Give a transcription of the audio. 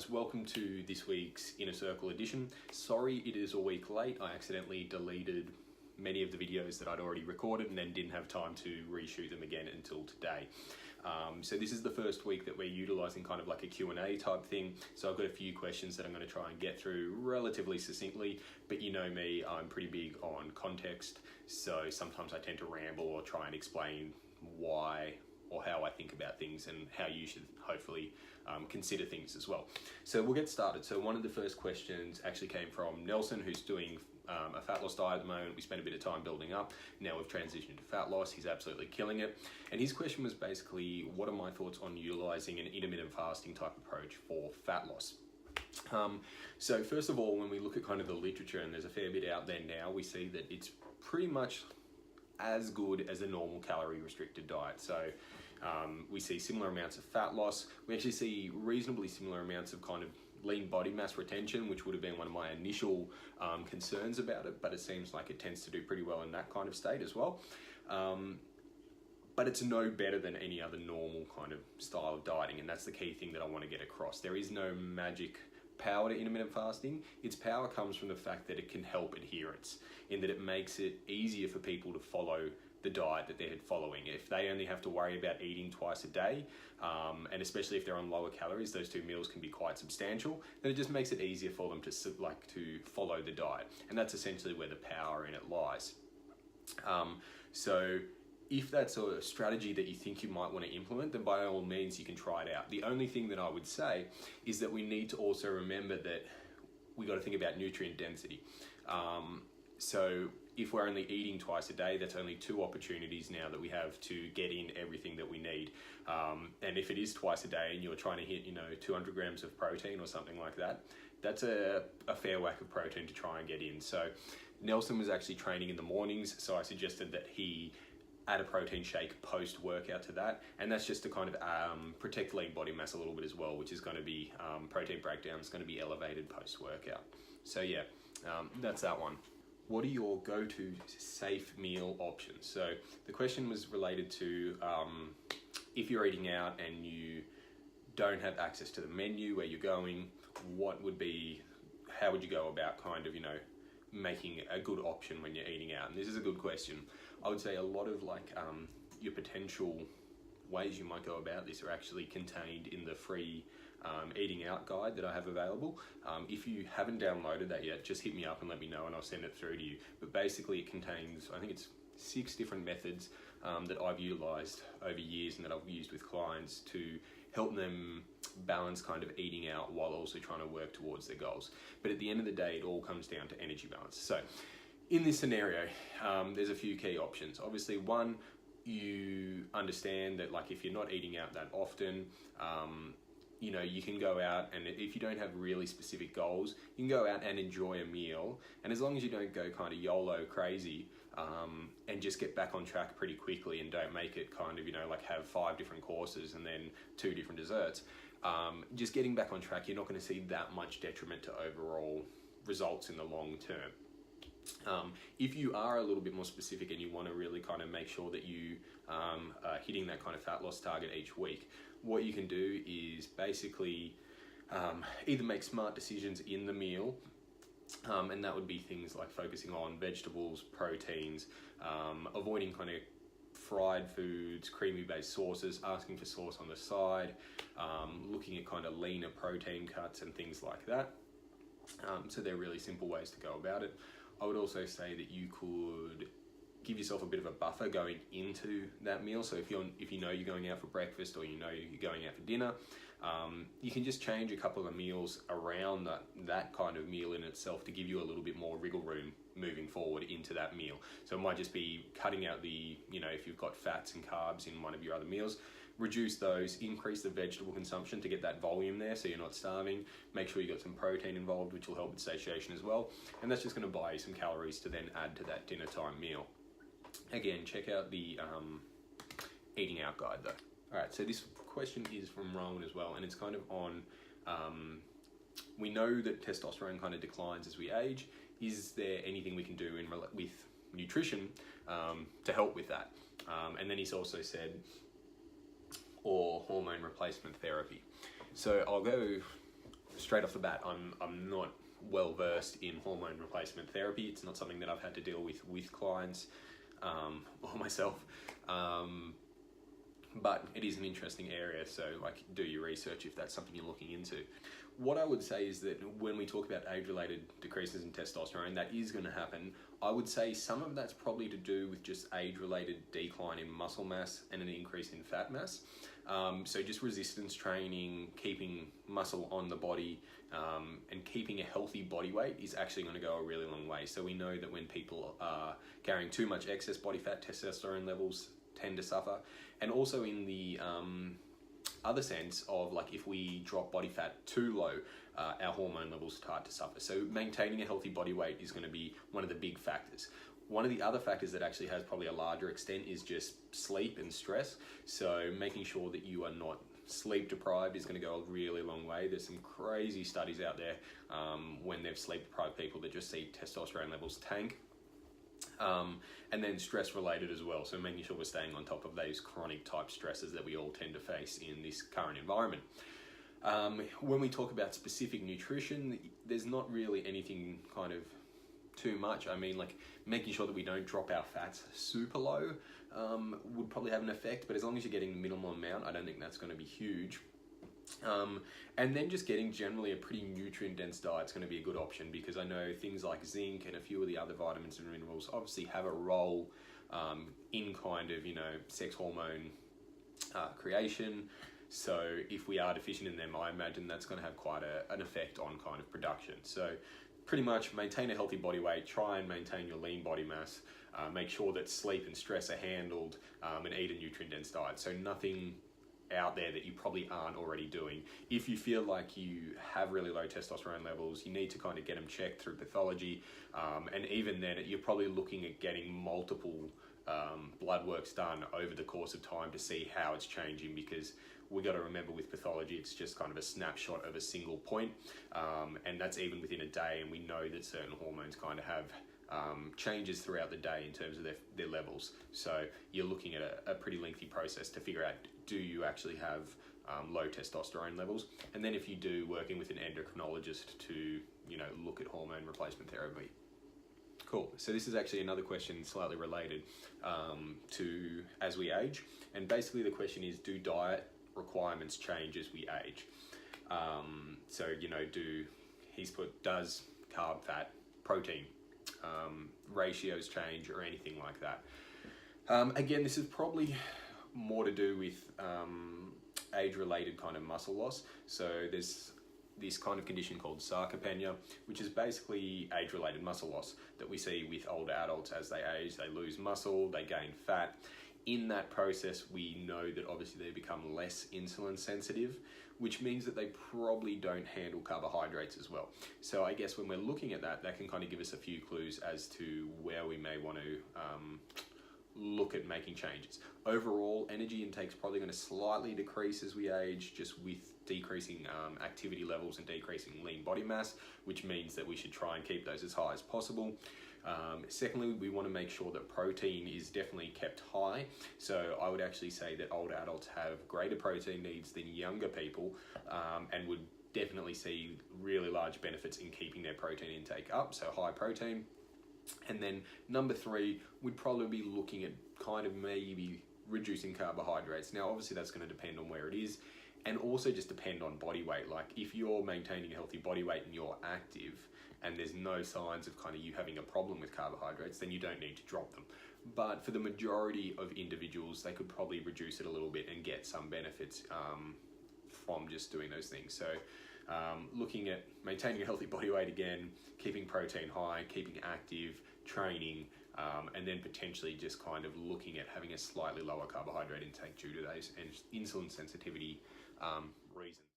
guys, welcome to this week's Inner Circle edition. Sorry it is a week late. I accidentally deleted many of the videos that I'd already recorded and then didn't have time to reshoot them again until today. So this is the first week that we're utilising kind of like a Q&A type thing. So I've got a few questions that I'm going to try and get through relatively succinctly, but you know me, I'm pretty big on context. So sometimes I tend to ramble or try and explain why or how I think about things and how you should hopefully consider things as well. So we'll get started. So one of the first questions actually came from Nelson, who's doing a fat loss diet at the moment. We spent a bit of time building up. Now we've transitioned to fat loss. He's absolutely killing it. And his question was basically, what are my thoughts on utilizing an intermittent fasting type approach for fat loss? So first of all, when we look at kind of the literature, and there's a fair bit out there now, we see that it's pretty much as good as a normal calorie restricted diet. So we see similar amounts of fat loss. We actually see reasonably similar amounts of kind of lean body mass retention, which would have been one of my initial concerns about it, but it seems like it tends to do pretty well in that kind of state as well. But it's no better than any other normal kind of style of dieting, and that's the key thing that I want to get across. There is no magic power to intermittent fasting. Its power comes from the fact that it can help adherence, in that it makes it easier for people to follow the diet that they're following. If they only have to worry about eating twice a day, and especially if they're on lower calories, those two meals can be quite substantial, then it just makes it easier for them to follow the diet. And that's essentially where the power in it lies. So if that's a strategy that you think you might want to implement, then by all means you can try it out. The only thing that I would say is that we need to also remember that we got to think about nutrient density. So if we're only eating twice a day, that's only 2 opportunities now that we have to get in everything that we need. And if it is twice a day and you're trying to hit, 200 grams of protein or something like that, that's a fair whack of protein to try and get in. So Nelson was actually training in the mornings, so I suggested that he add a protein shake post-workout to that, and that's just to kind of protect lean body mass a little bit as well, which is going to be protein breakdown is going to be elevated post-workout. So yeah, that's that one. What are your go-to safe meal options? So the question was related to if you're eating out and you don't have access to the menu where you're going, how would you go about kind of, making a good option when you're eating out? And this is a good question. I would say a lot of your potential ways you might go about this are actually contained in the free eating out guide that I have available. If you haven't downloaded that yet, just hit me up and let me know and I'll send it through to you. But basically it contains, I think it's 6 different methods that I've utilized over years and that I've used with clients to help them balance kind of eating out while also trying to work towards their goals. But at the end of the day, it all comes down to energy balance. So in this scenario, there's a few key options. Obviously, one, you understand that if you're not eating out that often, you can go out, and if you don't have really specific goals, you can go out and enjoy a meal. And as long as you don't go kind of YOLO crazy and just get back on track pretty quickly and don't make it kind of, have 5 different courses and then 2 different desserts, just getting back on track, you're not going to see that much detriment to overall results in the long term. If you are a little bit more specific and you want to really kind of make sure that you are hitting that kind of fat loss target each week, what you can do is basically either make smart decisions in the meal, and that would be things like focusing on vegetables, proteins, avoiding kind of fried foods, creamy based sauces, asking for sauce on the side, looking at kind of leaner protein cuts and things like that. So they're really simple ways to go about it. I would also say that you could give yourself a bit of a buffer going into that meal. So if you know you're going out for breakfast or you know you're going out for dinner, you can just change a couple of meals around that kind of meal in itself to give you a little bit more wriggle room moving forward into that meal. So it might just be cutting out if you've got fats and carbs in one of your other meals, reduce those, increase the vegetable consumption to get that volume there so you're not starving. Make sure you got some protein involved, which will help with satiation as well. And that's just going to buy you some calories to then add to that dinner time meal. Again, check out the eating out guide though. All right, so this question is from Rowan as well, and it's kind of on, we know that testosterone kind of declines as we age. Is there anything we can do with nutrition to help with that? And then he's also said, or hormone replacement therapy. So I'll go straight off the bat, I'm not well versed in hormone replacement therapy. It's not something that I've had to deal with clients or myself. But it is an interesting area, so like do your research if that's something you're looking into. What I would say is that when we talk about age-related decreases in testosterone, that is going to happen. I would say some of that's probably to do with just age-related decline in muscle mass and an increase in fat mass. So just resistance training, keeping muscle on the body, and keeping a healthy body weight is actually going to go a really long way. So we know that when people are carrying too much excess body fat, testosterone levels tend to suffer. And also in the other sense of like if we drop body fat too low, our hormone levels start to suffer. So maintaining a healthy body weight is going to be one of the big factors. One of the other factors that actually has probably a larger extent is just sleep and stress. So making sure that you are not sleep deprived is going to go a really long way. There's some crazy studies out there when they've sleep deprived people that just see testosterone levels tank. And then stress related as well. So making sure we're staying on top of those chronic type stresses that we all tend to face in this current environment. When we talk about specific nutrition, there's not really anything kind of too much. I mean, like making sure that we don't drop our fats super low would probably have an effect, but as long as you're getting the minimal amount, I don't think that's going to be huge. And then just getting generally a pretty nutrient-dense diet is going to be a good option, because I know things like zinc and a few of the other vitamins and minerals obviously have a role in kind of, sex hormone creation. So if we are deficient in them, I imagine that's going to have quite an effect on kind of production. So pretty much maintain a healthy body weight, try and maintain your lean body mass, make sure that sleep and stress are handled, and eat a nutrient-dense diet. So nothing out there that you probably aren't already doing. If you feel like you have really low testosterone levels, you need to kind of get them checked through pathology, and even then you're probably looking at getting multiple blood works done over the course of time to see how it's changing, because we got to remember with pathology it's just kind of a snapshot of a single point, and that's even within a day, and we know that certain hormones kind of have changes throughout the day in terms of their levels. So you're looking at a pretty lengthy process to figure out, do you actually have low testosterone levels? And then if you do, working with an endocrinologist to look at hormone replacement therapy. Cool. So this is actually another question slightly related to as we age, and basically the question is, do diet requirements change as we age? So does carb, fat, protein ratios change or anything like that? Again, this is probably more to do with age-related kind of muscle loss. So there's this kind of condition called sarcopenia, which is basically age-related muscle loss that we see with older adults. As they age, they lose muscle, they gain fat. In that process, we know that obviously they become less insulin sensitive, which means that they probably don't handle carbohydrates as well. So I guess when we're looking at that can kind of give us a few clues as to where we may want to look at making changes. Overall, energy intake is probably going to slightly decrease as we age, just with decreasing activity levels and decreasing lean body mass, which means that we should try and keep those as high as possible. Secondly, we want to make sure that protein is definitely kept high. So I would actually say that older adults have greater protein needs than younger people, and would definitely see really large benefits in keeping their protein intake up, so high protein. And then number 3, we'd probably be looking at kind of maybe reducing carbohydrates. Now obviously that's going to depend on where it is, and also just depend on body weight. Like if you're maintaining a healthy body weight and you're active and there's no signs of kind of you having a problem with carbohydrates, then you don't need to drop them. But for the majority of individuals, they could probably reduce it a little bit and get some benefits from just doing those things. So looking at maintaining a healthy body weight again, keeping protein high, keeping active, training, and then potentially just kind of looking at having a slightly lower carbohydrate intake due to those insulin sensitivity reasons.